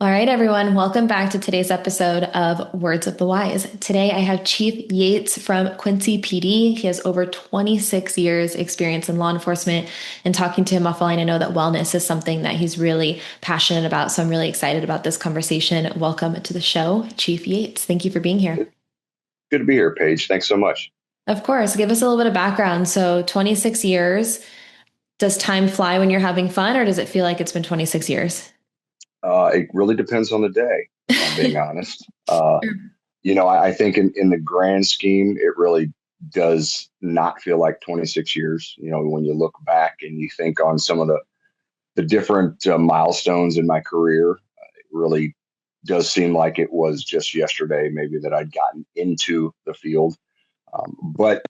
All right, everyone, welcome back to today's episode of Words of the Wise. Today I have Chief Yates from Quincy PD. He has over 26 years experience in law enforcement, and talking to him offline, I know that wellness is something that he's really passionate about. So I'm really excited about this conversation. Welcome to the show, Chief Yates. Thank you for being here. Good to be here, Paige. Thanks so much. Of course, give us a little bit of background. So 26 years, does time fly when you're having fun, or does it feel like it's been 26 years? It really depends on the day, if I'm being honest. I think in the grand scheme, it really does not feel like 26 years. When you look back and you think on some of the different milestones in my career, it really does seem like it was just yesterday, maybe that I'd gotten into the field. But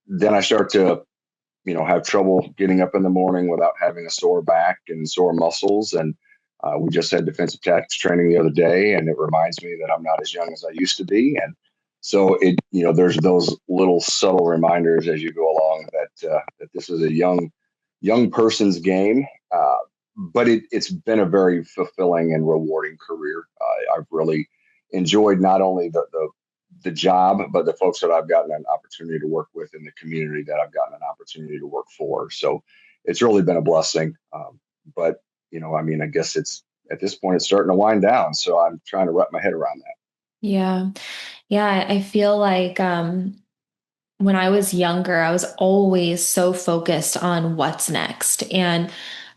then I start to, have trouble getting up in the morning without having a sore back and sore muscles. And we just had defensive tactics training the other day, and it reminds me that I'm not as young as I used to be. And so there's those little subtle reminders as you go along that this is a young person's game. But it's been a very fulfilling and rewarding career. I've really enjoyed not only the job, but the folks that I've gotten an opportunity to work with in the community that I've gotten an opportunity to work for. So it's really been a blessing. But I guess it's at this point it's starting to wind down. So I'm trying to wrap my head around that. Yeah. Yeah. I feel like when I was younger, I was always so focused on what's next. And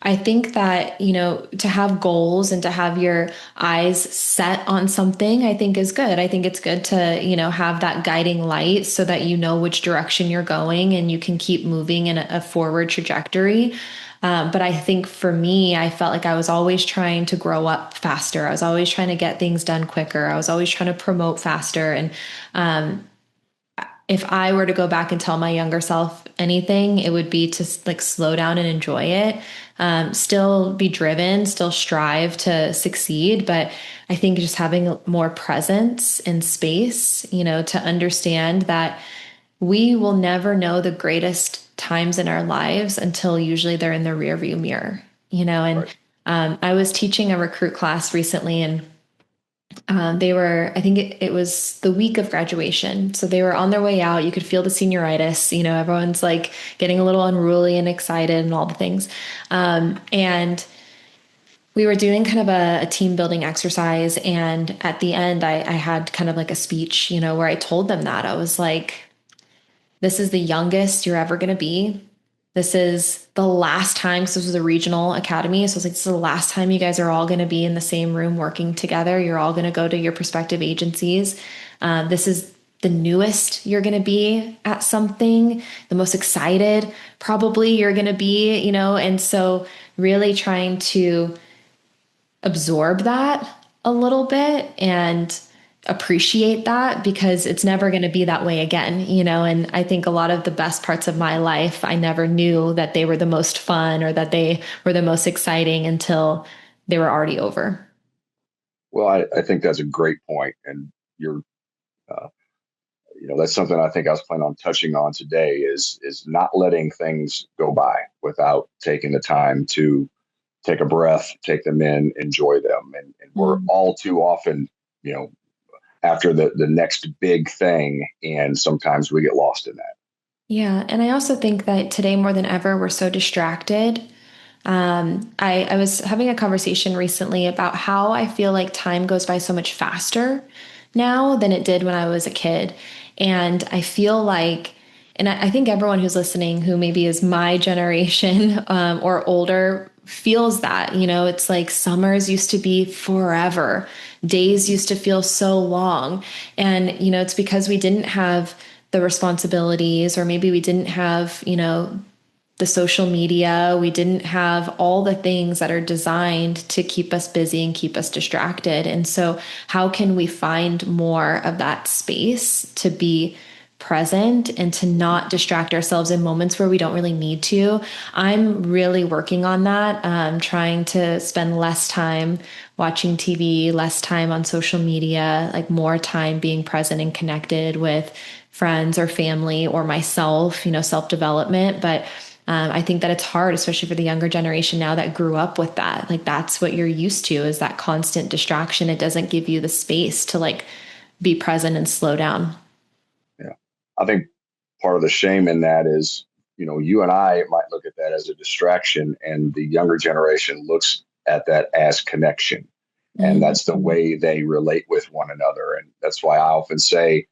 I think that, to have goals and to have your eyes set on something, I think is good. I think it's good to, have that guiding light so that you know which direction you're going and you can keep moving in a forward trajectory. But I think for me, I felt like I was always trying to grow up faster. I was always trying to get things done quicker. I was always trying to promote faster. And if I were to go back and tell my younger self anything, it would be to like slow down and enjoy it. Still be driven, still strive to succeed. But I think just having more presence and space, to understand that we will never know the greatest times in our lives until usually they're in the rearview mirror, and Right. I was teaching a recruit class recently, and they were, I think it was the week of graduation. So they were on their way out. You could feel the senioritis, everyone's like getting a little unruly and excited and all the things. And we were doing kind of a team building exercise. And at the end, I had kind of like a speech, where I told them that I was like, this is the youngest you're ever going to be. This is the last time, because this was a regional academy. So it's like, this is the last time you guys are all going to be in the same room working together. You're all going to go to your prospective agencies. This is the newest you're going to be at something, the most excited probably you're going to be, and so really trying to absorb that a little bit and appreciate that because it's never going to be that way again, and I think a lot of the best parts of my life, I never knew that they were the most fun or that they were the most exciting until they were already over. Well, I think that's a great point, and you're uh, that's something I think I was planning on touching on today is not letting things go by without taking the time to take a breath, take them in, enjoy them. And we're Mm. all too often, you know, after the next big thing. And sometimes we get lost in that. Yeah. And I also think that today more than ever, we're so distracted. I was having a conversation recently about how I feel like time goes by so much faster now than it did when I was a kid. And I feel like, and I think everyone who's listening who maybe is my generation or older feels that, it's like summers used to be forever. Days used to feel so long. And, it's because we didn't have the responsibilities, or maybe we didn't have, the social media. We didn't have all the things that are designed to keep us busy and keep us distracted. And so, how can we find more of that space to be present and to not distract ourselves in moments where we don't really need to? I'm really working on that. Trying to spend less time watching TV, less time on social media, like more time being present and connected with friends or family or myself, self development. But I think that it's hard, especially for the younger generation now that grew up with that. Like that's what you're used to, is that constant distraction. It doesn't give you the space to like be present and slow down. Yeah. I think part of the shame in that is, you and I might look at that as a distraction, and the younger generation looks at that as connection. And Mm-hmm. that's the way they relate with one another. And that's why I often say,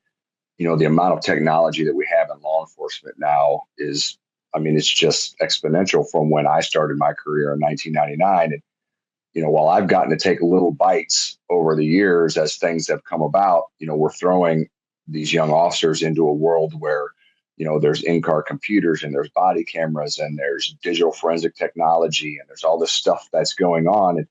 the amount of technology that we have in law enforcement now is, I mean, it's just exponential from when I started my career in 1999. And, while I've gotten to take little bites over the years as things have come about, we're throwing these young officers into a world where, there's in-car computers and there's body cameras and there's digital forensic technology and there's all this stuff that's going on.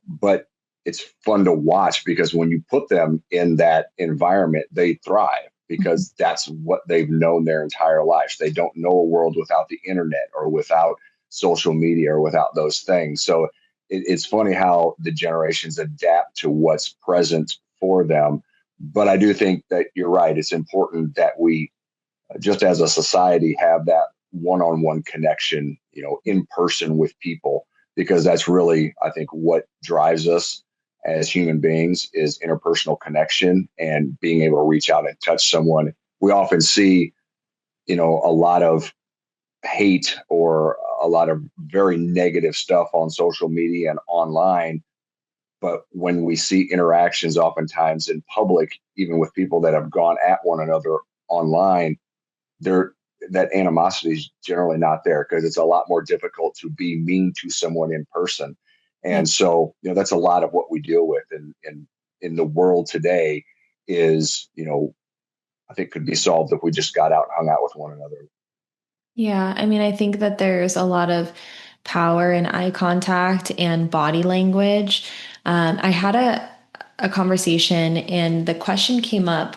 But it's fun to watch because when you put them in that environment, they thrive because that's what they've known their entire lives. They don't know a world without the internet or without social media or without those things. So it's funny how the generations adapt to what's present for them. But I do think that you're right. It's important that we, just as a society, have that one-on-one connection, in person with people, because that's really, I think, what drives us as human beings is interpersonal connection and being able to reach out and touch someone. We often see, a lot of hate or a lot of very negative stuff on social media and online. But when we see interactions, oftentimes in public, even with people that have gone at one another online, there that animosity is generally not there because it's a lot more difficult to be mean to someone in person. Yep. And so, that's a lot of what we deal with in the world today is, I think could be solved if we just got out and hung out with one another. Yeah, I mean, I think that there's a lot of power in eye contact and body language. I had a conversation, and the question came up.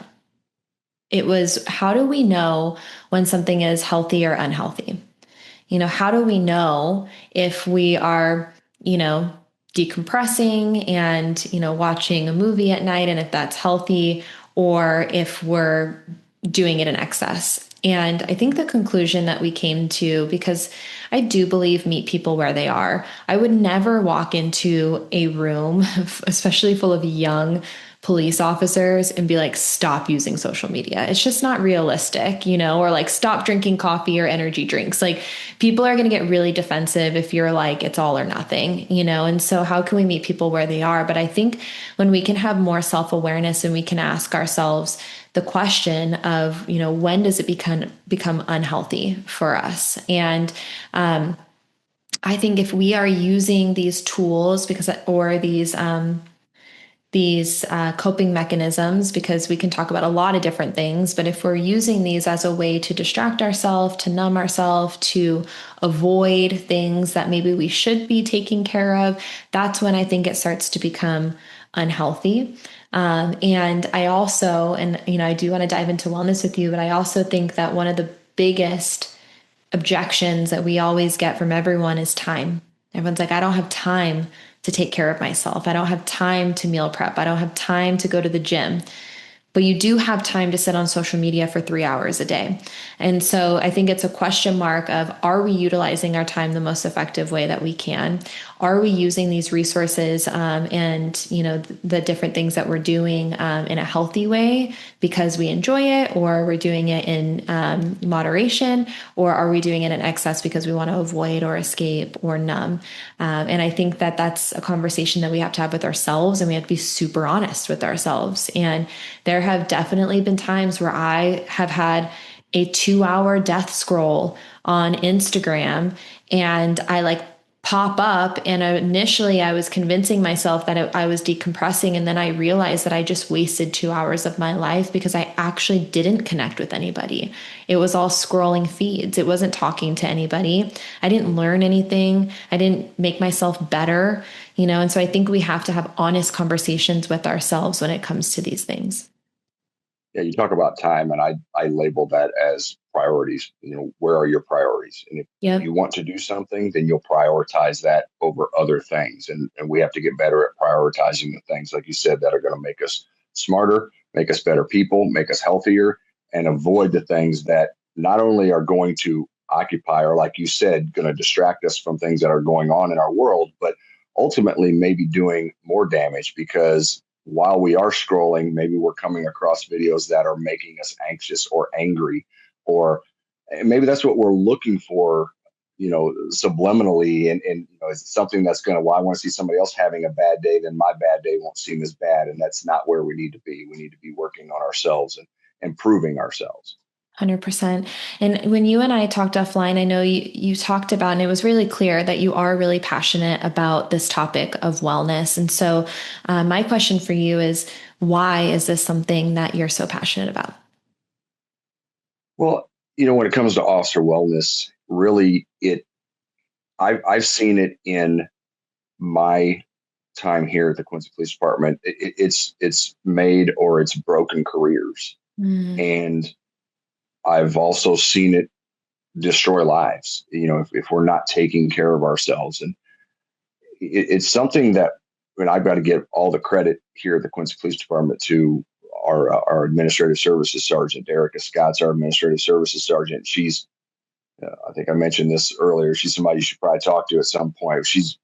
It was, how do we know when something is healthy or unhealthy? How do we know if we are, decompressing and, watching a movie at night and if that's healthy, or if we're doing it in excess? And I think the conclusion that we came to, because I do believe meet people where they are. I would never walk into a room, especially full of young police officers, and be like, stop using social media. It's just not realistic, or like stop drinking coffee or energy drinks. Like people are going to get really defensive if you're like, it's all or nothing, And so how can we meet people where they are? But I think when we can have more self-awareness and we can ask ourselves the question of, when does it become unhealthy for us? And I think if we are using these tools or these coping mechanisms, because we can talk about a lot of different things, but if we're using these as a way to distract ourselves, to numb ourselves, to avoid things that maybe we should be taking care of, that's when I think it starts to become unhealthy. And I also, and I do want to dive into wellness with you, but I also think that one of the biggest objections that we always get from everyone is time. Everyone's like, I don't have time to take care of myself. I don't have time to meal prep. I don't have time to go to the gym. But you do have time to sit on social media for 3 hours a day. And so I think it's a question mark of, are we utilizing our time the most effective way that we can? Are we using these resources and the different things that we're doing in a healthy way because we enjoy it, or we're doing it in moderation, or are we doing it in excess because we want to avoid or escape or numb? And I think that that's a conversation that we have to have with ourselves, and we have to be super honest with ourselves. And there have definitely been times where I have had a 2-hour death scroll on Instagram, and I like pop up, and initially I was convincing myself that I was decompressing, and then I realized that I just wasted 2 hours of my life because I actually didn't connect with anybody. It was all scrolling feeds. It wasn't talking to anybody. I didn't learn anything. I didn't make myself better, and so I think we have to have honest conversations with ourselves when it comes to these things. Yeah, you talk about time, and I label that as priorities. Where are your priorities? And if Yep. you want to do something, then you'll prioritize that over other things. And we have to get better at prioritizing the things, like you said, that are going to make us smarter, make us better people, make us healthier, and avoid the things that not only are going to occupy, or like you said, going to distract us from things that are going on in our world, but ultimately maybe doing more damage, because while we are scrolling, maybe we're coming across videos that are making us anxious or angry, or maybe that's what we're looking for, subliminally. And it's something that's going to, well, I want to see somebody else having a bad day, then my bad day won't seem as bad. And that's not where we need to be. We need to be working on ourselves and improving ourselves. 100%. And when you and I talked offline, I know you talked about, and it was really clear that you are really passionate about this topic of wellness. And so, my question for you is, why is this something that you're so passionate about? Well, when it comes to officer wellness, really, I've seen it in my time here at the Quincy Police Department. It's made or it's broken careers, Mm, and I've also seen it destroy lives. If we're not taking care of ourselves, and it's something that, I've got to give all the credit here at the Quincy Police Department to our administrative services sergeant. Erica Scott's our administrative services sergeant. She's I think I mentioned this earlier. She's somebody you should probably talk to at some point. She's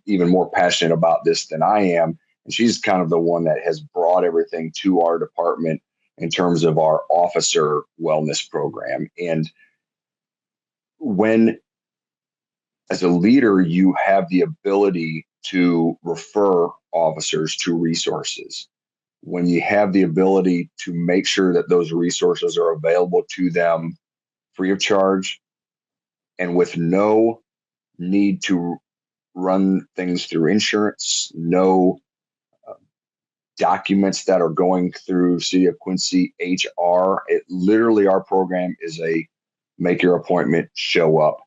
even more passionate about this than I am, and she's kind of the one that has brought everything to our department in terms of our officer wellness program. And when, as a leader, you have the ability to refer officers to resources, when you have the ability to make sure that those resources are available to them free of charge and with no need to run things through insurance, no documents that are going through City of Quincy HR. It literally, our program is a make your appointment, show up,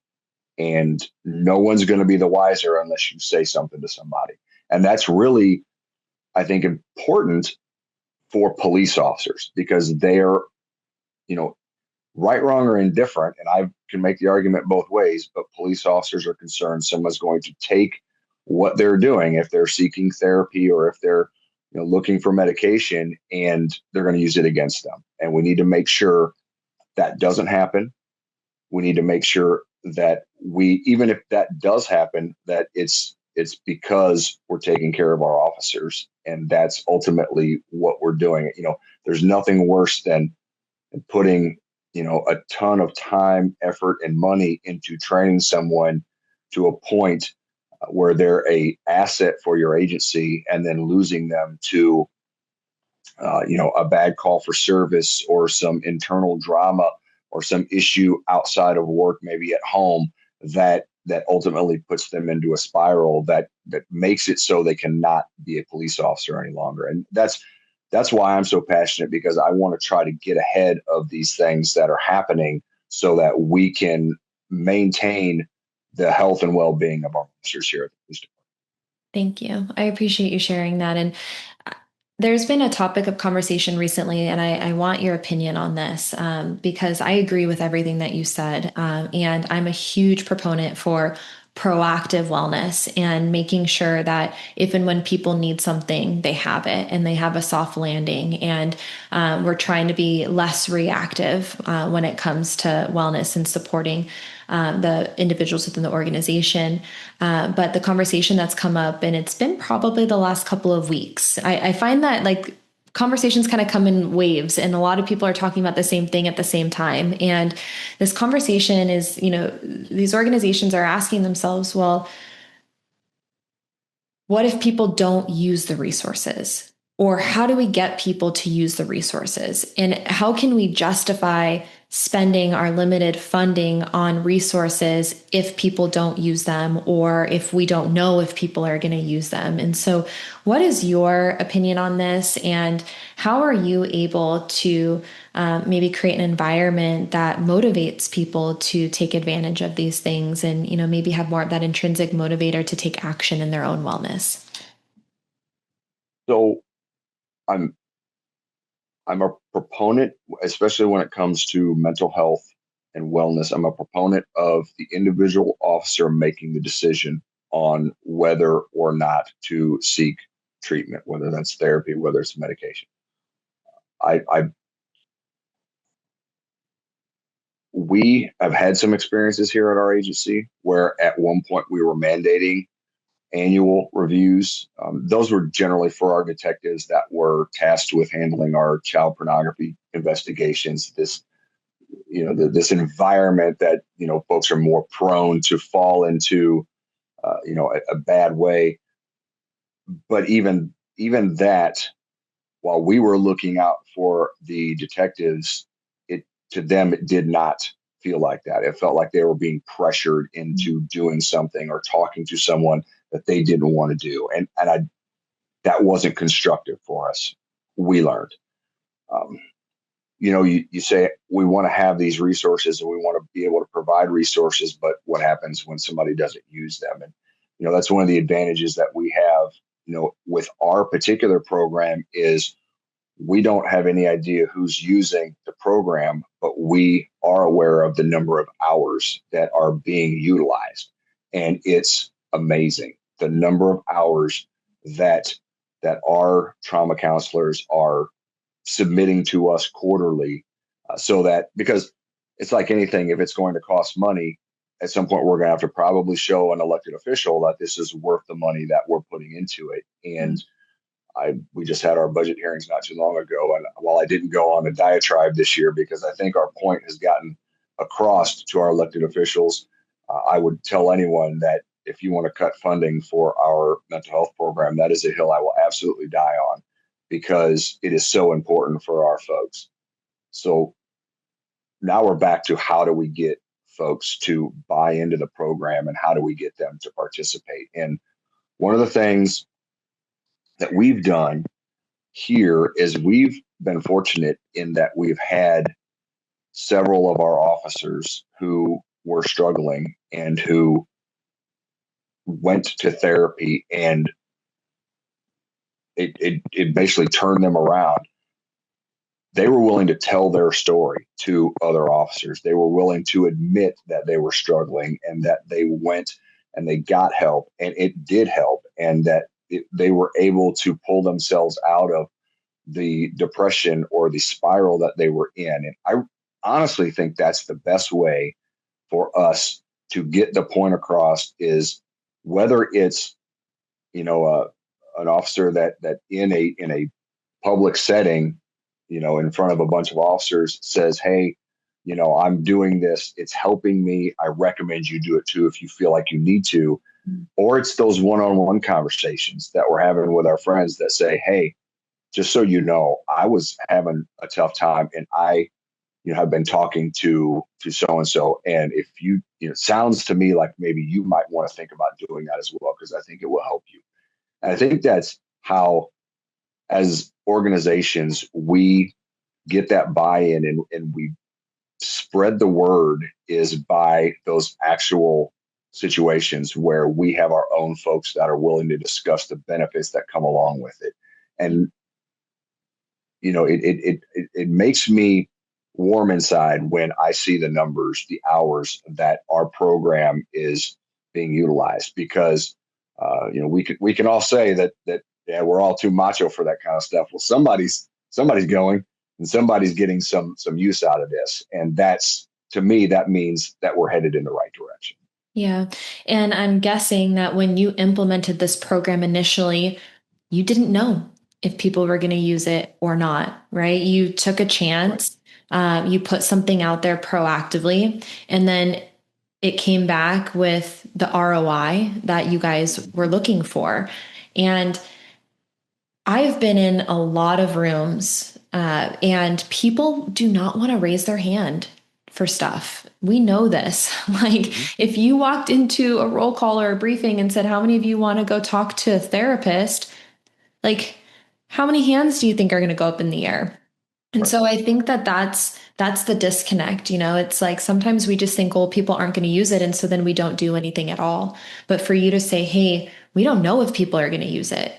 and no one's going to be the wiser unless you say something to somebody. And that's really, I think, important for police officers, because they're, right, wrong, or indifferent. And I can make the argument both ways, but police officers are concerned someone's going to take what they're doing, if they're seeking therapy or if they're looking for medication, and they're going to use it against them. And we need to make sure that doesn't happen. We need to make sure that even if that does happen, that it's because we're taking care of our officers, and that's ultimately what we're doing. There's nothing worse than putting a ton of time, effort, and money into training someone to a point where they're a asset for your agency, and then losing them to a bad call for service, or some internal drama, or some issue outside of work, maybe at home, that ultimately puts them into a spiral that makes it so they cannot be a police officer any longer. And that's why I'm so passionate, because I want to try to get ahead of these things that are happening so that we can maintain the health and well-being of our officers here at the police department. thank you. I appreciate you sharing that. And there's been a topic of conversation recently, and I want your opinion on this, because I agree with everything that you said. And I'm a huge proponent for proactive wellness and making sure that if and when people need something, they have it and they have a soft landing. And we're trying to be less reactive when it comes to wellness and supporting the individuals within the organization. But the conversation that's come up, and it's been probably the last couple of weeks, I find that like conversations kind of come in waves, and a lot of people are talking about the same thing at the same time. And this conversation is, these organizations are asking themselves, well, what if people don't use the resources? Or how do we get people to use the resources? And how can we justify spending our limited funding on resources if people don't use them, or if we don't know if people are going to use them? And so, what is your opinion on this? And how are you able to maybe create an environment that motivates people to take advantage of these things, and maybe have more of that intrinsic motivator to take action in their own wellness? So I'm I'm a proponent, especially when it comes to mental health and wellness. I'm a proponent of the individual officer making the decision on whether or not to seek treatment, whether that's therapy, whether it's medication. I we have had some experiences here at our agency where at one point we were mandating annual reviews. Those were generally for our detectives that were tasked with handling our child pornography investigations. This environment that, folks are more prone to fall into, a bad way. But even that, while we were looking out for the detectives, to them it did not feel like that. It felt like they were being pressured into doing something or talking to someone that they didn't want to do, and that wasn't constructive for us. We learned. Um, you say we want to have these resources and we want to be able to provide resources, but what happens when somebody doesn't use them? And that's one of the advantages that we have, with our particular program is we don't have any idea who's using the program, but we are aware of the number of hours that are being utilized. And it's amazing the number of hours that our trauma counselors are submitting to us quarterly, so that, because it's like anything, if it's going to cost money, at some point we're going to have to probably show an elected official that this is worth the money that we're putting into it. And we just had our budget hearings not too long ago, and while I didn't go on a diatribe this year because I think our point has gotten across to our elected officials, I would tell anyone that if you want to cut funding for our mental health program, that is a hill I will absolutely die on, because it is so important for our folks. So now we're back to how do we get folks to buy into the program and how do we get them to participate? And one of the things that we've done here is we've been fortunate in that we've had several of our officers who were struggling and who went to therapy, and it basically turned them around. They were willing to tell their story to other officers. They were willing to admit that they were struggling and that they went and they got help, and it did help, and that they were able to pull themselves out of the depression or the spiral that they were in. And I honestly think that's the best way for us to get the point across, is whether it's, an officer that in a public setting, in front of a bunch of officers says, hey, I'm doing this, it's helping me, I recommend you do it too if you feel like you need to. Or it's those one-on-one conversations that we're having with our friends that say, hey, just so you know, I was having a tough time, and I, have been talking to so-and-so. And if it sounds to me like maybe you might want to think about doing that as well, because I think it will help you. And I think that's how, as organizations, we get that buy-in, and we spread the word, is by those actual situations where we have our own folks that are willing to discuss the benefits that come along with it. And it makes me warm inside when I see the numbers, the hours that our program is being utilized, because we can all say that yeah, we're all too macho for that kind of stuff. Well, somebody's going, and somebody's getting some use out of this, and that's, to me, that means that we're headed in the right direction. Yeah. And I'm guessing that when you implemented this program initially, you didn't know if people were going to use it or not, right? You took a chance. You put something out there proactively, and then it came back with the ROI that you guys were looking for. And I've been in a lot of rooms, and people do not want to raise their hand for stuff. We know this. Like, if you walked into a roll call or a briefing and said, how many of you want to go talk to a therapist? Like, how many hands do you think are going to go up in the air? And so I think that that's the disconnect. It's like sometimes we just think, well, people aren't going to use it, and so then we don't do anything at all. But for you to say, hey, we don't know if people are going to use it,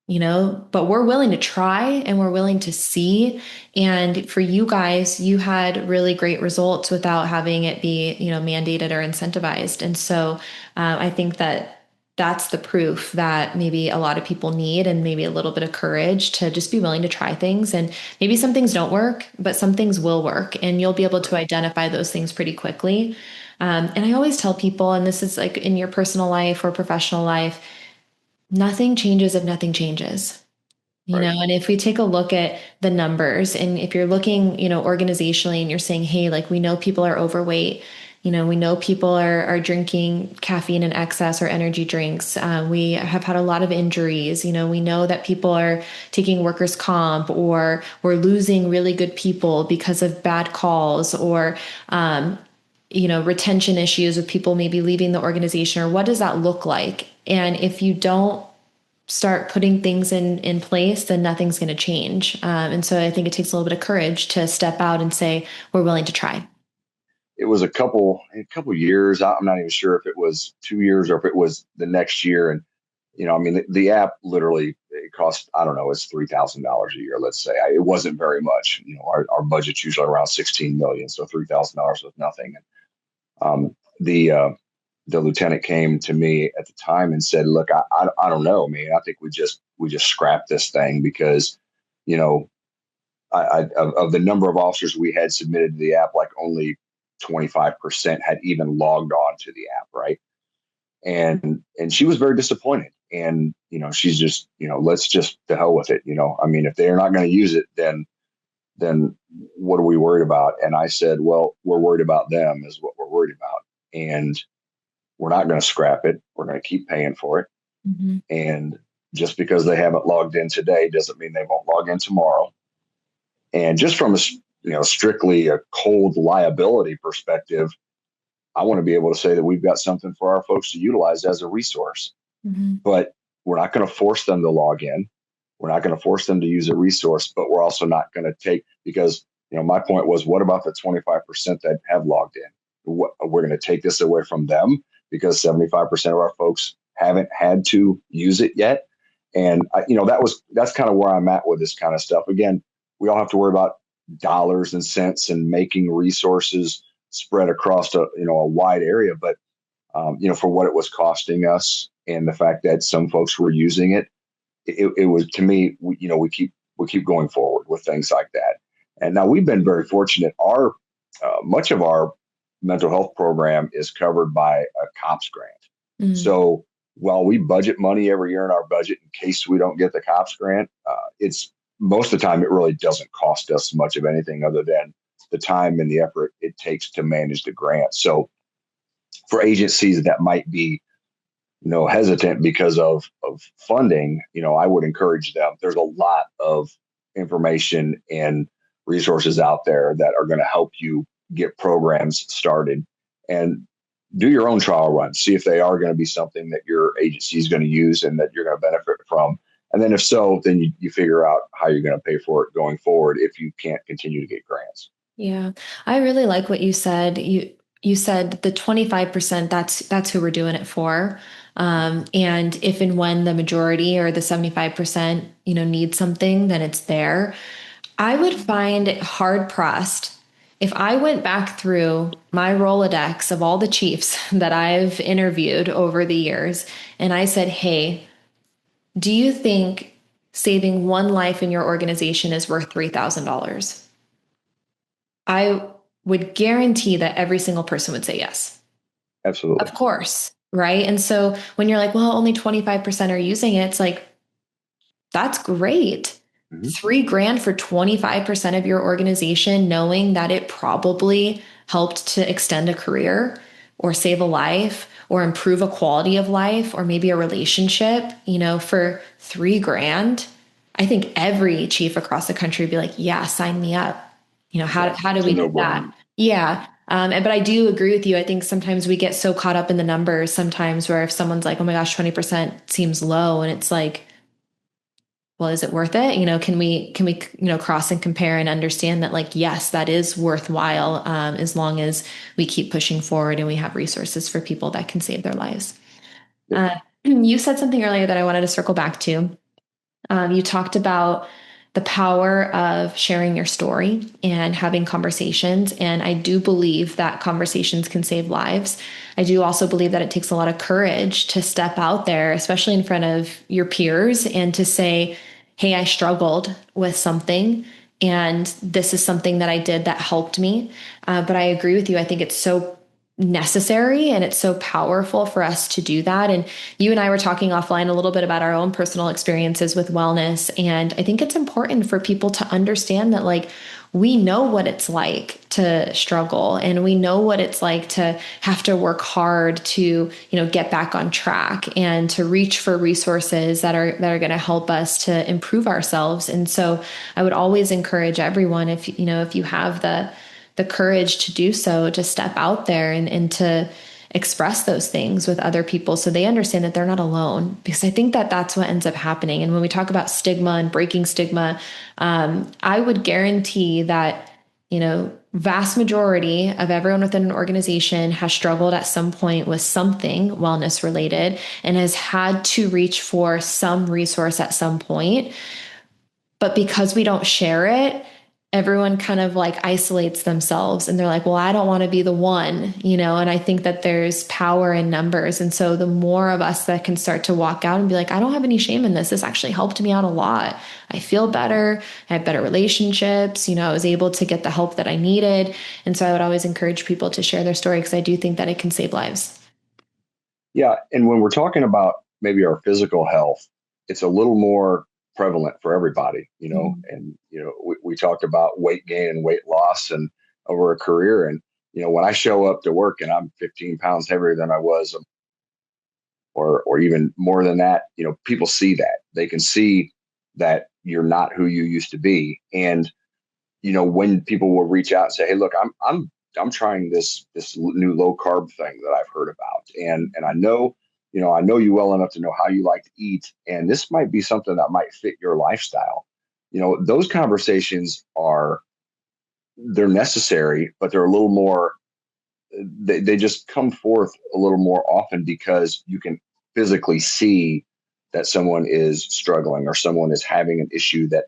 but we're willing to try and we're willing to see. And for you guys, you had really great results without having it be, mandated or incentivized. And so I think that that's the proof that maybe a lot of people need, and maybe a little bit of courage to just be willing to try things. And maybe some things don't work, but some things will work, and you'll be able to identify those things pretty quickly. And I always tell people, and this is like in your personal life or professional life, nothing changes if nothing changes. Right. And if we take a look at the numbers, and if you're looking, organizationally, and you're saying, hey, like, we know people are overweight, we know people are drinking caffeine in excess or energy drinks. We have had a lot of injuries. We know that people are taking workers' comp, or we're losing really good people because of bad calls, or, retention issues with people maybe leaving the organization, or what does that look like? And if you don't start putting things in place, then nothing's going to change. And so I think it takes a little bit of courage to step out and say, we're willing to try. It was a couple years. I'm not even sure if it was 2 years or if it was the next year. And I mean, the app literally, it cost, I don't know, it's $3,000 a year. Let's say it wasn't very much. Our budget's usually around 16 million, so $3,000 was nothing. Um, the lieutenant came to me at the time and said, "Look, I don't know, man. I think we just scrap this thing because, you know, of the number of officers we had submitted to the app, like only 25% had even logged on to the app, right?" And she was very disappointed. And she's just, let's just to hell with it. I mean, if they're not going to use it, then what are we worried about? And I said, well, we're worried about them is what we're worried about. And we're not going to scrap it. We're going to keep paying for it. Mm-hmm. And just because they haven't logged in today doesn't mean they won't log in tomorrow. And just from strictly a cold liability perspective, I want to be able to say that we've got something for our folks to utilize as a resource. Mm-hmm. But we're not going to force them to log in. We're not going to force them to use a resource, but we're also not going to take, because my point was, what about the 25% that have logged in? We're going to take this away from them because 75% of our folks haven't had to use it yet. And that's kind of where I'm at with this kind of stuff. Again, we all have to worry about dollars and cents and making resources spread across a wide area. But for what it was costing us and the fact that some folks were using it, it was, to me, we keep going forward with things like that. And now we've been very fortunate. Our much of our mental health program is covered by a COPS grant. Mm-hmm. So while we budget money every year in our budget in case we don't get the COPS grant, it's most of the time it really doesn't cost us much of anything other than the time and the effort it takes to manage the grant. So for agencies that might be hesitant because of funding, I would encourage them. There's a lot of information and resources out there that are going to help you get programs started, and do your own trial run. See if they are going to be something that your agency is going to use and that you're going to benefit from. And then if so, then you figure out how you're going to pay for it going forward if you can't continue to get grants. Yeah. I really like what you said. You said the 25%, that's who we're doing it for. And if and when the majority or the 75%, need something, then it's there. I would find it hard pressed if I went back through my Rolodex of all the chiefs that I've interviewed over the years, and I said, hey, do you think saving one life in your organization is worth $3,000? I would guarantee that every single person would say yes. Absolutely. Of course. Right. And so when you're like, well, only 25% are using it, it's like, that's great. Mm-hmm. $3,000 for 25% of your organization, knowing that it probably helped to extend a career or save a life or improve a quality of life or maybe a relationship, for $3,000. I think every chief across the country would be like, yeah, sign me up. How do we do that? Yeah. But I do agree with you. I think sometimes we get so caught up in the numbers sometimes where if someone's like, oh my gosh, 20% seems low. And it's like, well, is it worth it? Can we, cross and compare and understand that, like, yes, that is worthwhile, as long as we keep pushing forward and we have resources for people that can save their lives. You said something earlier that I wanted to circle back to. You talked about the power of sharing your story and having conversations. And I do believe that conversations can save lives. I do also believe that it takes a lot of courage to step out there, especially in front of your peers, and to say, hey, I struggled with something. And this is something that I did that helped me. But I agree with you. I think it's so necessary and it's so powerful for us to do that. And you and I were talking offline a little bit about our own personal experiences with wellness. And I think it's important for people to understand that, like, we know what it's like to struggle, and we know what it's like to have to work hard to, get back on track and to reach for resources that are going to help us to improve ourselves. And so I would always encourage everyone, if you have the courage to do so, to step out there and to express those things with other people so they understand that they're not alone. Because I think that that's what ends up happening. And when we talk about stigma and breaking stigma, I would guarantee that, vast majority of everyone within an organization has struggled at some point with something wellness related and has had to reach for some resource at some point. But because we don't share it, everyone kind of like isolates themselves and they're like, well, I don't want to be the one, and I think that there's power in numbers. And so the more of us that can start to walk out and be like, I don't have any shame in this. This actually helped me out a lot. I feel better. I have better relationships. I was able to get the help that I needed. And so I would always encourage people to share their story because I do think that it can save lives. Yeah. And when we're talking about maybe our physical health, it's a little more prevalent for everybody, Mhm. and, we talked about weight gain and weight loss and over a career. And, when I show up to work and I'm 15 pounds heavier than I was, or even more than that, people see that. They can see that you're not who you used to be. And, when people will reach out and say, hey, look, I'm trying this new low carb thing that I've heard about. And I know you well enough to know how you like to eat. And this might be something that might fit your lifestyle. Those conversations they're necessary, but they're a little more, they just come forth a little more often because you can physically see that someone is struggling or someone is having an issue that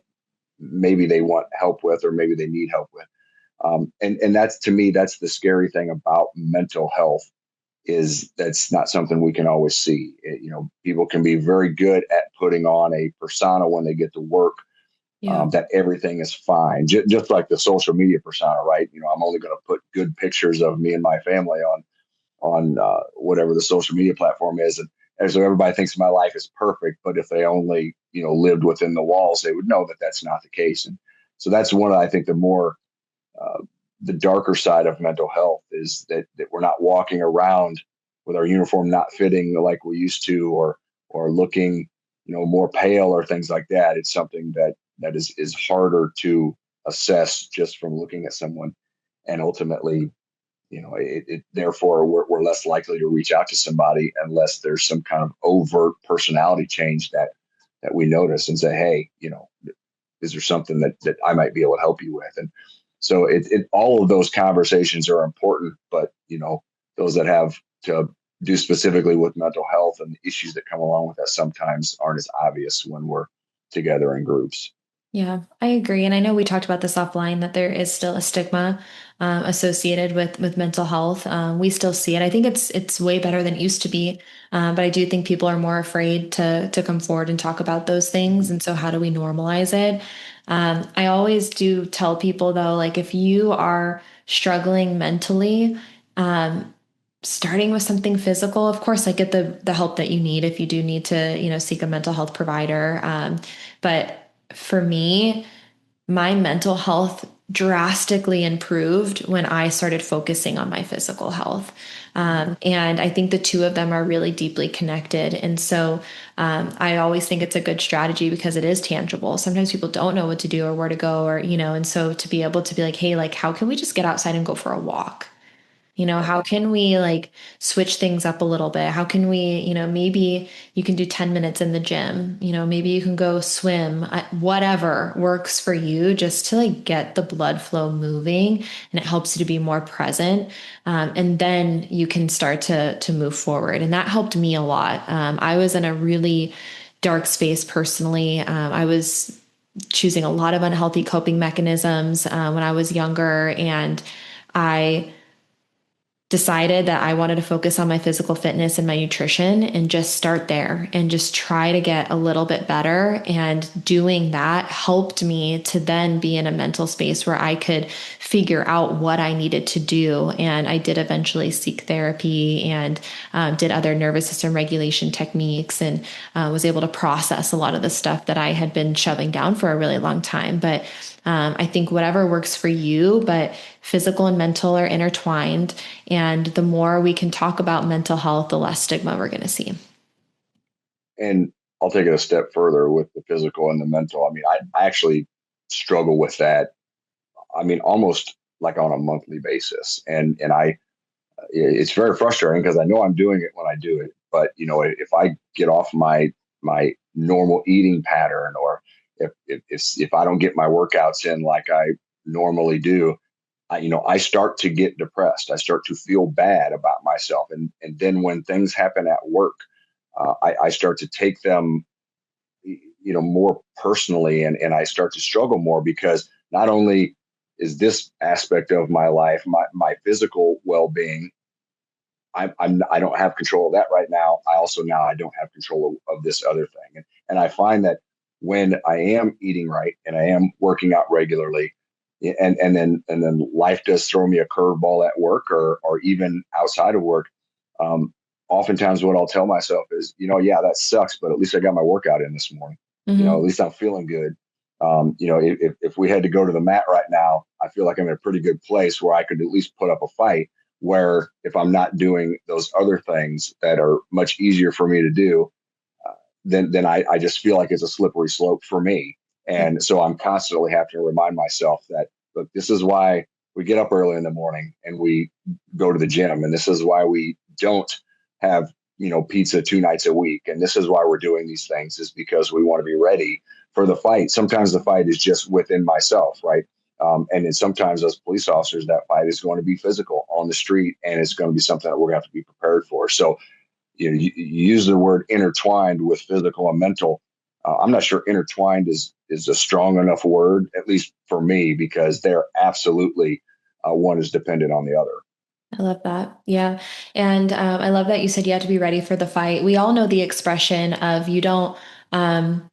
maybe they want help with or maybe they need help with. And that's, to me, that's the scary thing about mental health, is that's not something we can always see. People can be very good at putting on a persona when they get to work, Yeah. that everything is fine, just like the social media persona, right? I'm only going to put good pictures of me and my family on whatever the social media platform is, and so everybody thinks my life is perfect. But if they only lived within the walls, they would know that that's not the case. And so that's one of, I think, uh, the darker side of mental health, is that we're not walking around with our uniform not fitting like we used to, or looking more pale or things like that. It's something that is harder to assess just from looking at someone, and ultimately, therefore we're less likely to reach out to somebody unless there's some kind of overt personality change that we notice and say, hey, is there something that I might be able to help you with? And so all of those conversations are important, but those that have to do specifically with mental health and the issues that come along with that sometimes aren't as obvious when we're together in groups. Yeah, I agree. And I know we talked about this offline, that there is still a stigma associated with mental health. We still see it. I think it's way better than it used to be. But I do think people are more afraid to come forward and talk about those things. And so how do we normalize it? I always do tell people though, like, if you are struggling mentally, um, starting with something physical, of course, like, get the help that you need if you do need to, seek a mental health provider. But for me, my mental health drastically improved when I started focusing on my physical health. And I think the two of them are really deeply connected. And so I always think it's a good strategy because it is tangible. Sometimes people don't know what to do or where to go, or, and so to be able to be like, hey, like, how can we just get outside and go for a walk? Right. How can we like switch things up a little bit? How can we, maybe you can do 10 minutes in the gym, maybe you can go swim, whatever works for you, just to like get the blood flow moving, and it helps you to be more present. And then you can start to move forward. And that helped me a lot. I was in a really dark space personally. I was choosing a lot of unhealthy coping mechanisms when I was younger. And I decided that I wanted to focus on my physical fitness and my nutrition and just start there and just try to get a little bit better. And doing that helped me to then be in a mental space where I could figure out what I needed to do. And I did eventually seek therapy and did other nervous system regulation techniques and was able to process a lot of the stuff that I had been shoving down for a really long time. But I think whatever works for you, but physical and mental are intertwined. And the more we can talk about mental health, the less stigma we're going to see. And I'll take it a step further with the physical and the mental. I mean, I actually struggle with that. I mean, almost like on a monthly basis. And it's very frustrating because I know I'm doing it when I do it. But, if I get off my normal eating pattern, or if I don't get my workouts in like I normally do, I start to get depressed. I start to feel bad about myself. And then when things happen at work, I start to take them, more personally, and I start to struggle more because not only is this aspect of my life, my physical well-being, I don't have control of that right now. I also now I don't have control of this other thing. And I find that when I am eating right and I am working out regularly, and then life does throw me a curveball at work, or even outside of work. Um, Oftentimes what I'll tell myself is, yeah, that sucks, but at least I got my workout in this morning. At Mm-hmm. least I'm feeling good. If we had to go to the mat right now, I feel like I'm in a pretty good place where I could at least put up a fight. Where if I'm not doing those other things that are much easier for me to do, then I just feel like it's a slippery slope for me. Yep. And so I'm constantly having to remind myself that, look, this is why we get up early in the morning and we go to the gym. And this is why we don't have, pizza 2 nights a week. And this is why we're doing these things, is because we want to be ready for the fight. Sometimes the fight is just within myself, right? And then sometimes as police officers, that fight is going to be physical on the street, and it's going to be something that we're going to have to be prepared for. So, you use the word intertwined with physical and mental. I'm not sure intertwined is a strong enough word, at least for me, because they're absolutely, one is dependent on the other. I love that. Yeah. And I love that you said you had to be ready for the fight. We all know the expression of you don't um,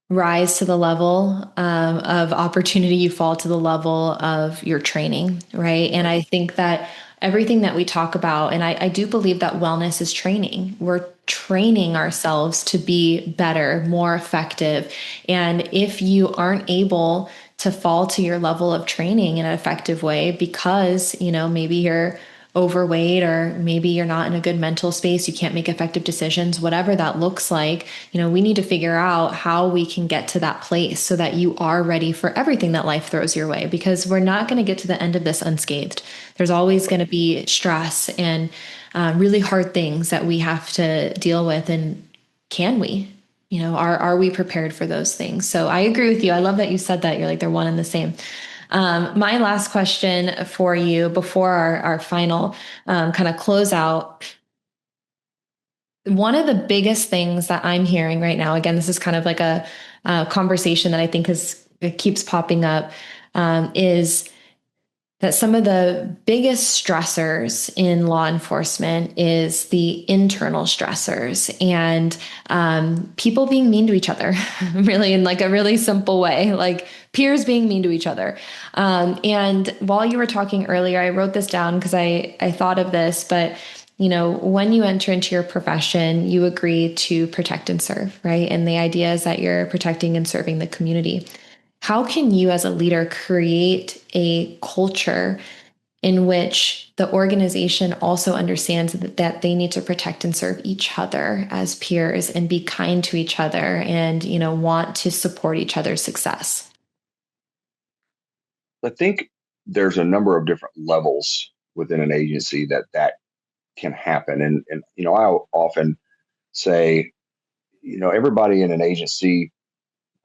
rise to the level of opportunity, you fall to the level of your training, right? And Right. I think that everything that we talk about, and I do believe that wellness is training. We're training ourselves to be better, more effective. And if you aren't able to fall to your level of training in an effective way because, maybe you're overweight or maybe you're not in a good mental space, you can't make effective decisions, whatever that looks like, we need to figure out how we can get to that place so that you are ready for everything that life throws your way, because we're not going to get to the end of this unscathed. There's always going to be stress and really hard things that we have to deal with. And can we? Are we prepared for those things? So I agree with you. I love that you said that. You're like, they're one and the same. My last question for you before our final kind of closeout. One of the biggest things that I'm hearing right now, again, this is kind of like a conversation that I think it keeps popping up, is that some of the biggest stressors in law enforcement is the internal stressors and people being mean to each other, really, in like a really simple way, like peers being mean to each other. And while you were talking earlier, I wrote this down because I thought of this, but when you enter into your profession, you agree to protect and serve, right? And the idea is that you're protecting and serving the community. How can you, as a leader, create a culture in which the organization also understands that they need to protect and serve each other as peers and be kind to each other and, want to support each other's success? I think there's a number of different levels within an agency that can happen. And I often say, everybody in an agency,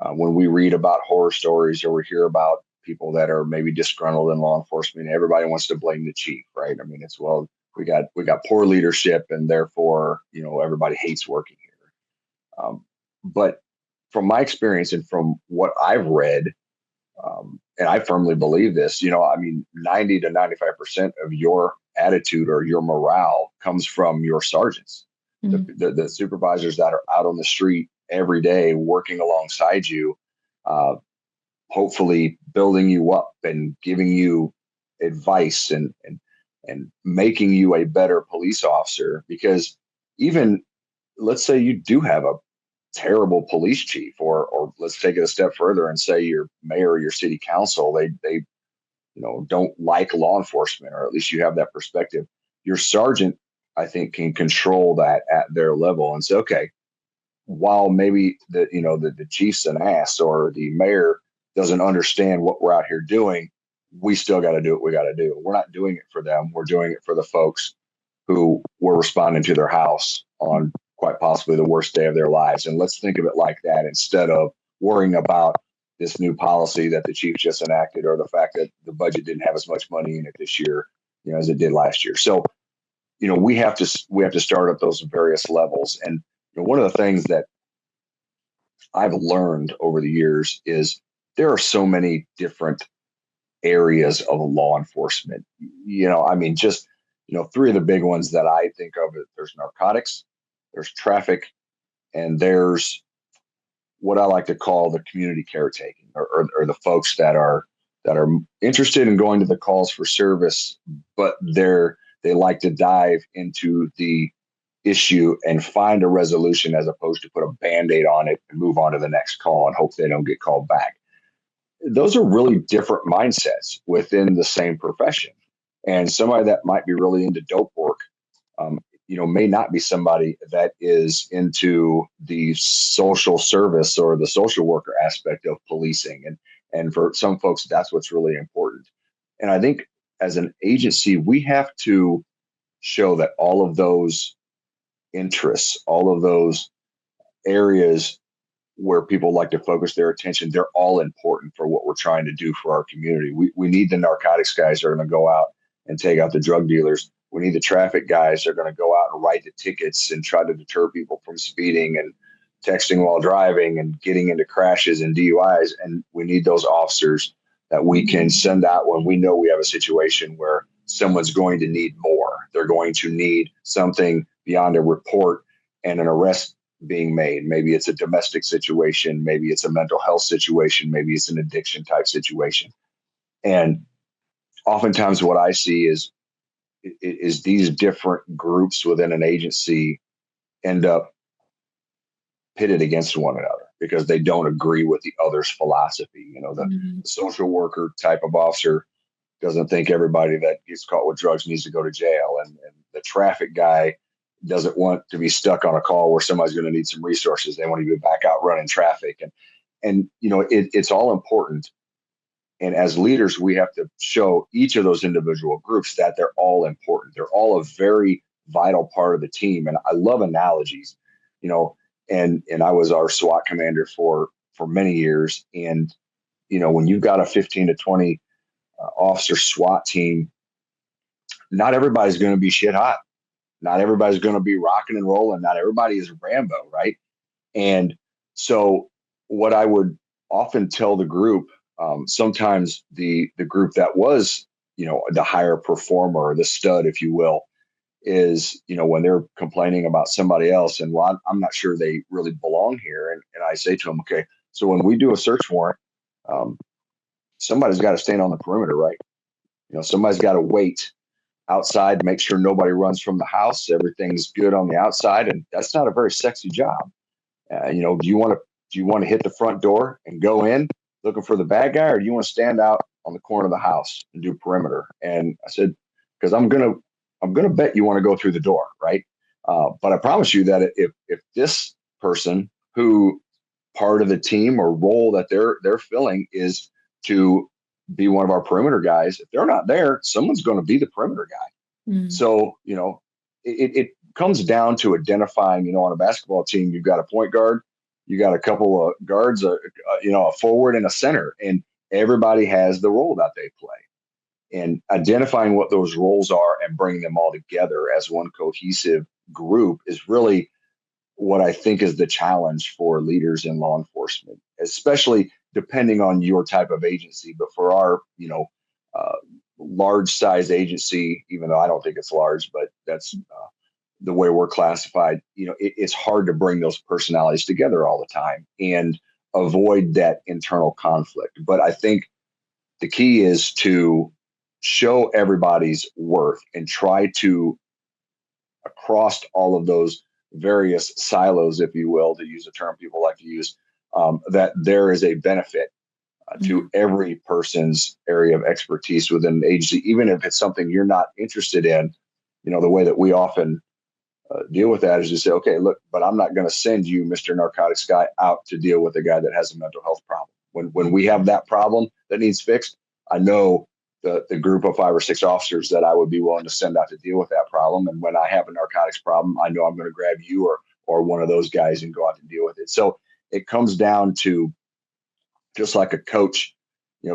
when we read about horror stories or we hear about people that are maybe disgruntled in law enforcement, everybody wants to blame the chief, right? I mean, it's, well, we got poor leadership, and therefore, everybody hates working here. But from my experience and from what I've read, and I firmly believe this, I mean, 90 to 95% of your attitude or your morale comes from your sergeants, Mm. the supervisors that are out on the street every day working alongside you, uh, hopefully building you up and giving you advice and making you a better police officer. Because even let's say you do have a terrible police chief, or let's take it a step further and say your mayor or your city council, they don't like law enforcement, or at least you have that perspective. Your sergeant, I think, can control that at their level and say, okay, while maybe the chief's an ass or the mayor doesn't understand what we're out here doing, we still got to do what we got to do. We're not doing it for them. We're doing it for the folks who were responding to their house on quite possibly the worst day of their lives. And let's think of it like that instead of worrying about this new policy that the chief just enacted, or the fact that the budget didn't have as much money in it this year, as it did last year. So, we have to start at those various levels. And one of the things that I've learned over the years is there are so many different areas of law enforcement. I mean, just, three of the big ones that I think of, there's narcotics, there's traffic, and there's what I like to call the community caretaking, or the folks that are interested in going to the calls for service, but they like to dive into the issue and find a resolution, as opposed to put a band-aid on it and move on to the next call and hope they don't get called back. Those are really different mindsets within the same profession. And somebody that might be really into dope work, may not be somebody that is into the social service or the social worker aspect of policing. And for some folks, that's what's really important. And I think as an agency, we have to show that all of those interests, all of those areas where people like to focus their attention, they're all important for what we're trying to do for our community. We need the narcotics guys that are going to go out and take out the drug dealers. We need the traffic guys that are going to go out and write the tickets and try to deter people from speeding and texting while driving and getting into crashes and DUIs. And we need those officers that we can send out when we know we have a situation where someone's going to need more. They're going to need something beyond a report and an arrest being made. Maybe it's a domestic situation, maybe it's a mental health situation, maybe it's an addiction type situation. And oftentimes what I see is these different groups within an agency end up pitted against one another because they don't agree with the other's philosophy. The social worker type of officer doesn't think everybody that gets caught with drugs needs to go to jail. And the traffic guy doesn't want to be stuck on a call where somebody's going to need some resources. They want to be back out running traffic. And it's all important. And as leaders, we have to show each of those individual groups that they're all important. They're all a very vital part of the team. And I love analogies, and I was our SWAT commander for many years. And, when you've got a 15 to 20 officer SWAT team, not everybody's going to be shit hot. Not everybody's going to be rocking and rolling. Not everybody is Rambo, right? And so what I would often tell the group, sometimes the group that was, the higher performer, the stud, if you will, is, when they're complaining about somebody else and, well, I'm not sure they really belong here. And I say to them, okay, so when we do a search warrant, somebody's got to stand on the perimeter, right? Somebody's got to wait outside, make sure nobody runs from the house. Everything's good on the outside. And that's not a very sexy job. Do you want to hit the front door and go in looking for the bad guy, or do you want to stand out on the corner of the house and do perimeter? And I said, because I'm gonna bet you want to go through the door, right? But I promise you that if this person, who part of the team or role that they're filling is to be one of our perimeter guys, if they're not there, someone's going to be the perimeter guy. So it comes down to identifying. On a basketball team, you've got a point guard, you got a couple of guards, a forward and a center, and everybody has the role that they play. And identifying what those roles are and bringing them all together as one cohesive group is really what I think is the challenge for leaders in law enforcement, especially depending on your type of agency. But for our, uh, large size agency, even though I don't think it's large, but that's the way we're classified, it's hard to bring those personalities together all the time and avoid that internal conflict. But I think the key is to show everybody's worth and try to, across all of those various silos, if you will, to use a term people like to use, that there is a benefit Mhm. to every person's area of expertise within the agency, even if it's something you're not interested in. The way that we often deal with that is to say, okay, look, but I'm not going to send you, Mr. Narcotics guy, out to deal with a guy that has a mental health problem. When we have that problem that needs fixed, I know the group of 5 or 6 officers that I would be willing to send out to deal with that problem. And when I have a narcotics problem, I know I'm going to grab you or one of those guys and go out to deal with it. So it comes down to, just like a coach,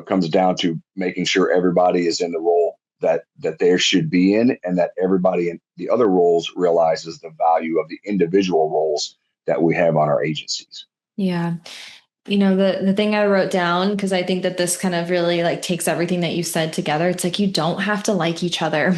comes down to making sure everybody is in the role that they should be in, and that everybody in the other roles realizes the value of the individual roles that we have on our agencies. Yeah. The thing I wrote down, because I think that this kind of really like takes everything that you said together. It's like you don't have to like each other,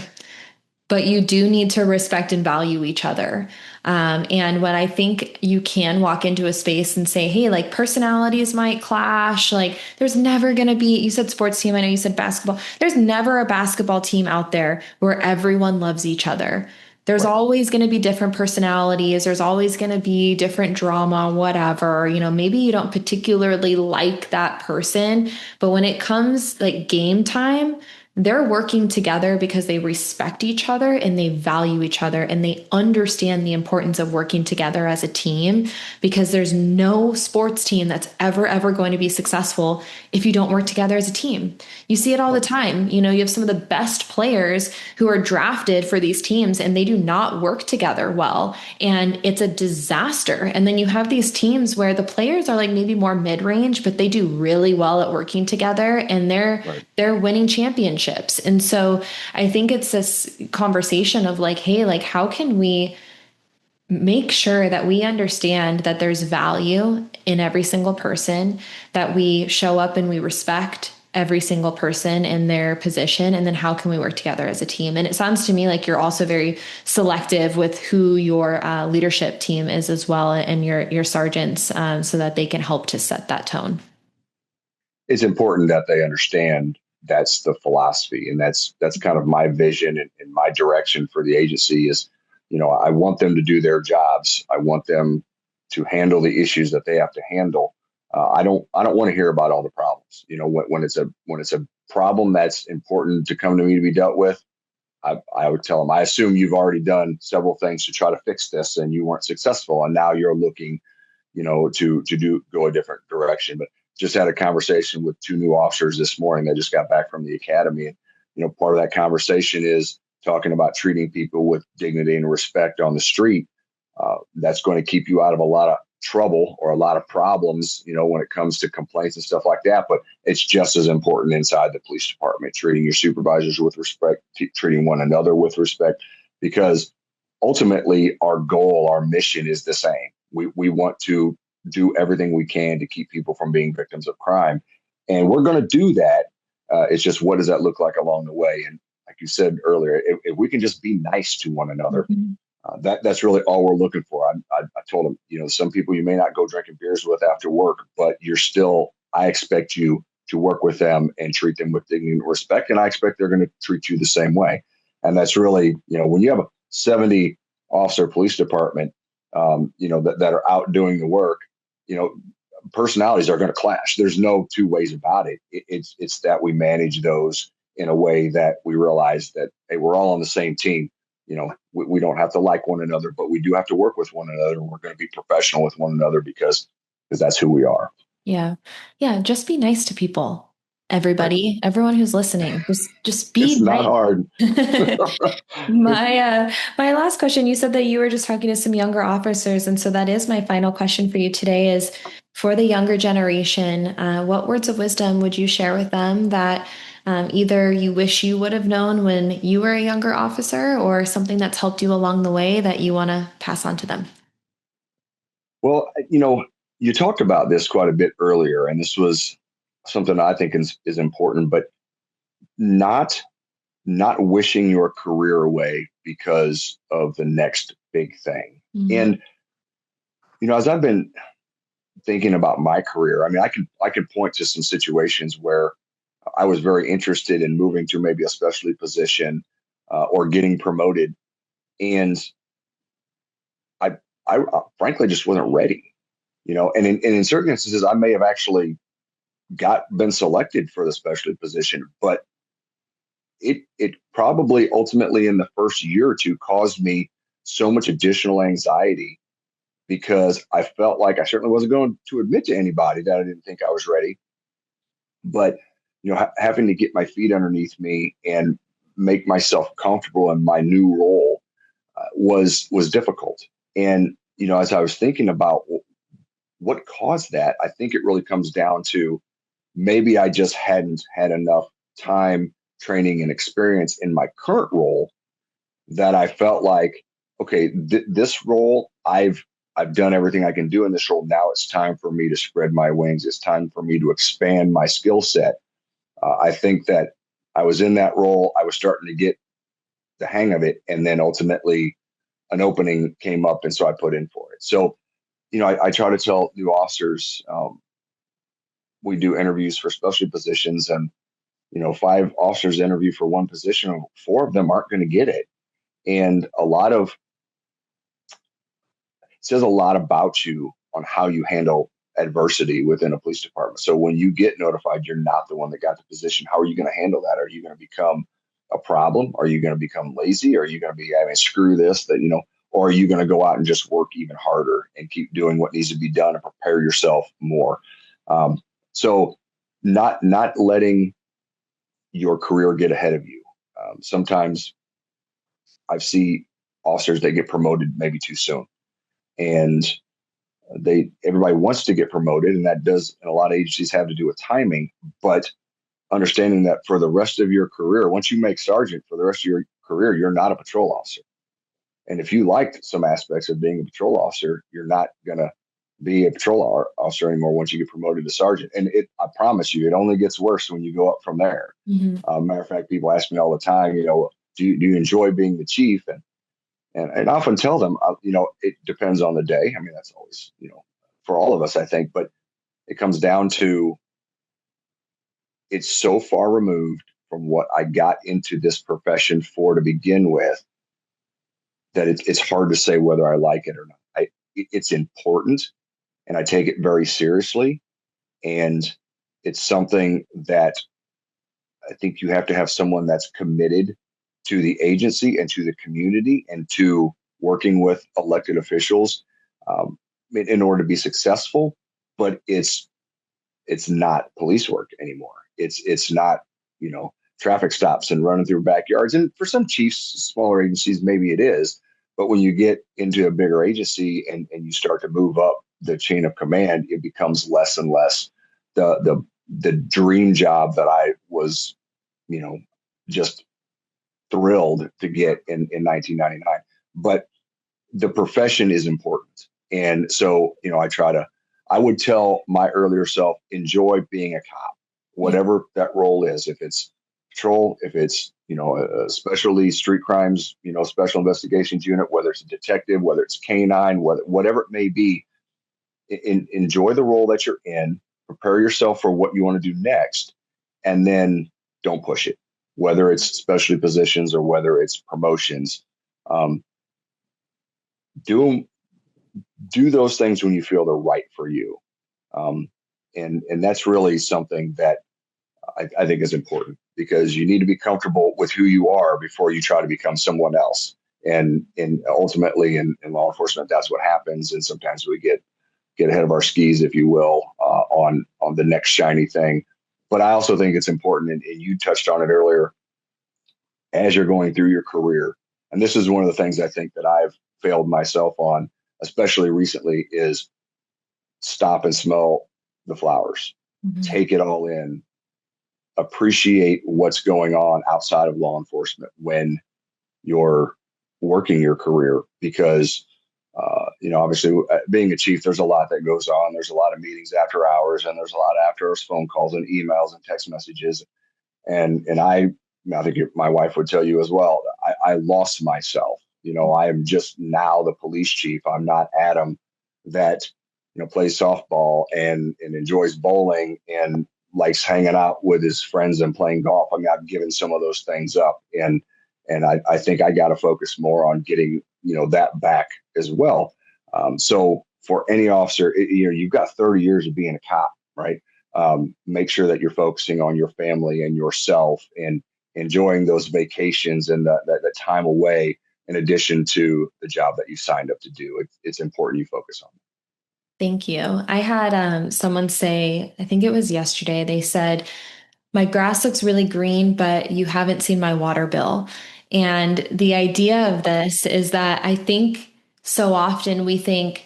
but you do need to respect and value each other. And when I think you can walk into a space and say, hey, like personalities might clash, like there's never going to be, you said sports team, I know you said basketball, there's never a basketball team out there where everyone loves each other. There's Right. always going to be different personalities. There's always going to be different drama, whatever. Maybe you don't particularly like that person, but when it comes like game time, they're working together because they respect each other and they value each other and they understand the importance of working together as a team, because there's no sports team that's ever going to be successful if you don't work together as a team. You see it all the Right. time. You have some of the best players who are drafted for these teams and they do not work together well, and it's a disaster. And then you have these teams where the players are like maybe more mid-range, but they do really well at working together and they're Right. they're winning championships. And so I think it's this conversation of like, hey, like how can we make sure that we understand that there's value in every single person, that we show up and we respect every single person in their position, and then how can we work together as a team? And it sounds to me like you're also very selective with who your leadership team is as well, and your sergeants, so that they can help to set that tone. It's important that they understand that's the philosophy, and that's kind of my vision and my direction for the agency is, I want them to do their jobs. I want them to handle the issues that they have to handle. I don't want to hear about all the problems. When it's a problem that's important to come to me to be dealt with, I would tell them, I assume you've already done several things to try to fix this and you weren't successful, and now you're looking, to go a different direction. But just had a conversation with 2 new officers this morning that just got back from the academy, and part of that conversation is talking about treating people with dignity and respect on the street. That's going to keep you out of a lot of trouble or a lot of problems, when it comes to complaints and stuff like that. But it's just as important inside the police department, treating your supervisors with respect, treating one another with respect, because ultimately our goal, our mission is the same. We want to do everything we can to keep people from being victims of crime. And we're going to do that. It's just, what does that look like along the way? And like you said earlier, if we can just be nice to one another, Mm-hmm. that's really all we're looking for. I told them, some people you may not go drinking beers with after work, but I expect you to work with them and treat them with dignity and respect. And I expect they're going to treat you the same way. And that's really, when you have a 70 officer police department, that are out doing the work, you know, personalities are going to clash. There's no 2 ways about it. It's that we manage those in a way that we realize that, hey, we're all on the same team. We don't have to like one another, but we do have to work with one another, and we're going to be professional with one another because that's who we are. Yeah. Yeah. Just be nice to people. Right. Everybody, everyone who's listening, just be It's not nice. hard. My last question, you said that you were just talking to some younger officers, and so that is my final question for you today is for the younger generation, what words of wisdom would you share with them that either you wish you would have known when you were a younger officer, or something that's helped you along the way that you want to pass on to them? Well, you talked about this quite a bit earlier, and this was something I think is important, but not not wishing your career away because of the next big thing. Mhm. And as I've been thinking about my career, I mean, I could point to some situations where I was very interested in moving to maybe a specialty position or getting promoted, and I I frankly just wasn't ready. And in certain instances, I may have actually got been selected for the specialty position, but it probably ultimately in the first year or two caused me so much additional anxiety because I felt like I certainly wasn't going to admit to anybody that I didn't think I was ready, but having to get my feet underneath me and make myself comfortable in my new role was difficult. And as I was thinking about what caused that, I think it really comes down to maybe I just hadn't had enough time, training, and experience in my current role that I felt like, okay, this role, I've done everything I can do in this role. Now it's time for me to spread my wings. It's time for me to expand my skill set. I think that I was in that role. I was starting to get the hang of it, and then ultimately an opening came up, and so I put in for it. So, I try to tell new officers, we do interviews for specialty positions, and five officers interview for one position, four of them aren't going to get it. And it says a lot about you on how you handle adversity within a police department. So when you get notified you're not the one that got the position, how are you going to handle that? Are you going to become a problem? Are you going to become lazy? Are you going to be, I mean, screw this, or are you going to go out and just work even harder and keep doing what needs to be done and prepare yourself more? Um, so not letting your career get ahead of you. Sometimes I see officers that get promoted maybe too soon, and everybody wants to get promoted, and that does in a lot of agencies have to do with timing. But understanding that for the rest of your career, once you make sergeant, for the rest of your career, you're not a patrol officer. And if you liked some aspects of being a patrol officer, you're not gonna be a patrol officer anymore once you get promoted to sergeant. And I promise you, it only gets worse when you go up from there. Mhm. Matter of fact, people ask me all the time, do you enjoy being the chief? And I often tell them, it depends on the day. I mean, that's always, for all of us, I think, but it comes down to it's so far removed from what I got into this profession for to begin with that it's hard to say whether I like it or not. It's important and I take it very seriously. And it's something that I think you have to have someone that's committed to the agency and to the community and to working with elected officials in order to be successful. But it's not police work anymore. It's not traffic stops and running through backyards. And for some chiefs, smaller agencies, maybe it is. But when you get into a bigger agency and you start to move up the chain of command, it becomes less and less the dream job that I was you know just thrilled to get in 1999. But the profession is important. And so, I would tell my earlier self, enjoy being a cop, Yeah. whatever that role is. If it's patrol, if it's, especially street crimes, special investigations unit, whether it's a detective, whether it's canine, whatever it may be, enjoy the role that you're in, prepare yourself for what you want to do next, and then don't push it, whether it's specialty positions or whether it's promotions. Um, do do those things when you feel they're right for you. Um, and that's really something that I think is important because you need to be comfortable with who you are before you try to become someone else. And ultimately in law enforcement, that's what happens. And sometimes we get ahead of our skis, if you will, on the next shiny thing. But I also think it's important, and you touched on it earlier, as you're going through your career. And this is one of the things I think that I've failed myself on, especially recently, is stop and smell the flowers, Mhm. take it all in, appreciate what's going on outside of law enforcement when you're working your career. Because Obviously being a chief, there's a lot that goes on. There's a lot of meetings after hours, and there's a lot after hours phone calls and emails and text messages. And I think my wife would tell you as well. I lost myself. I am just now the police chief. I'm not Adam that plays softball and enjoys bowling and likes hanging out with his friends and playing golf. I mean, I've given some of those things up, and I think I got to focus more on getting that back as well. So for any officer, you've got 30 years of being a cop, right? Make sure that you're focusing on your family and yourself and enjoying those vacations and that time away in addition to the job that you signed up to do. It's important you focus on. Thank you. I had someone say, I think it was yesterday, they said, my grass looks really green, but you haven't seen my water bill. And the idea of this is that I think so often we think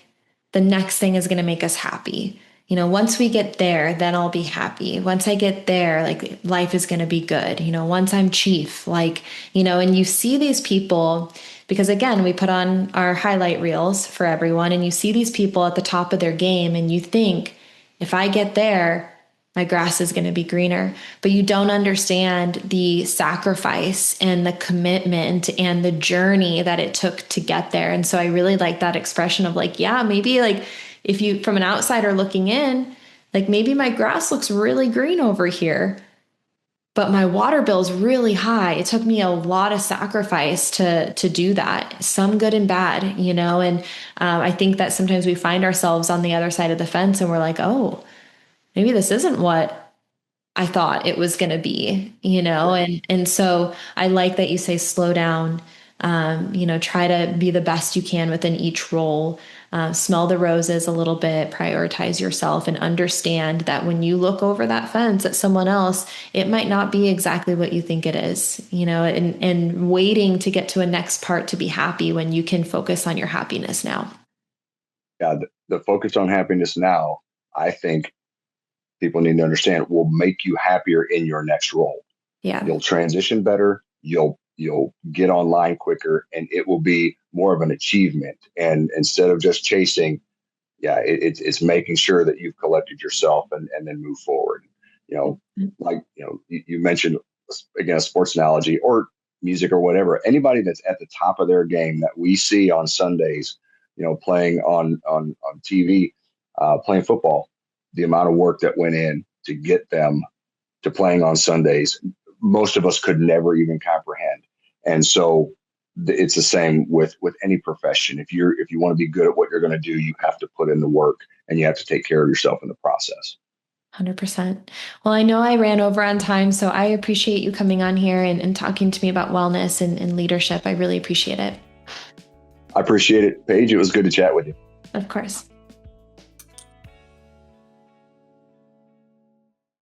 the next thing is going to make us happy. Once we get there, then I'll be happy. Once I get there, like life is going to be good. Once I'm chief, and you see these people, because again, we put on our highlight reels for everyone, and you see these people at the top of their game, and you think, if I get there, my grass is going to be greener. But you don't understand the sacrifice and the commitment and the journey that it took to get there. And so I really like that expression of maybe if you, from an outsider looking in, maybe my grass looks really green over here, but my water bill is really high. It took me a lot of sacrifice to do that, some good and bad, and I think that sometimes we find ourselves on the other side of the fence and we're like, oh, maybe this isn't what I thought it was going to be, and so I like that you say slow down, try to be the best you can within each role, smell the roses a little bit, prioritize yourself, and understand that when you look over that fence at someone else, it might not be exactly what you think it is, and waiting to get to a next part to be happy when you can focus on your happiness now. Yeah, the focus on happiness now, I think people need to understand, will make you happier in your next role. Yeah. You'll transition better. You'll get online quicker, and it will be more of an achievement. And instead of just chasing, it's making sure that you've collected yourself and then move forward. You mentioned, again, a sports analogy or music or whatever. Anybody that's at the top of their game that we see on Sundays, playing on TV, playing football, the amount of work that went in to get them to playing on Sundays, most of us could never even comprehend. And so it's the same with any profession. If you want to be good at what you're going to do, you have to put in the work and you have to take care of yourself in the process. 100%. Well, I know I ran over on time, so I appreciate you coming on here and talking to me about wellness and leadership. I really appreciate it. I appreciate it, Paige. It was good to chat with you. Of course.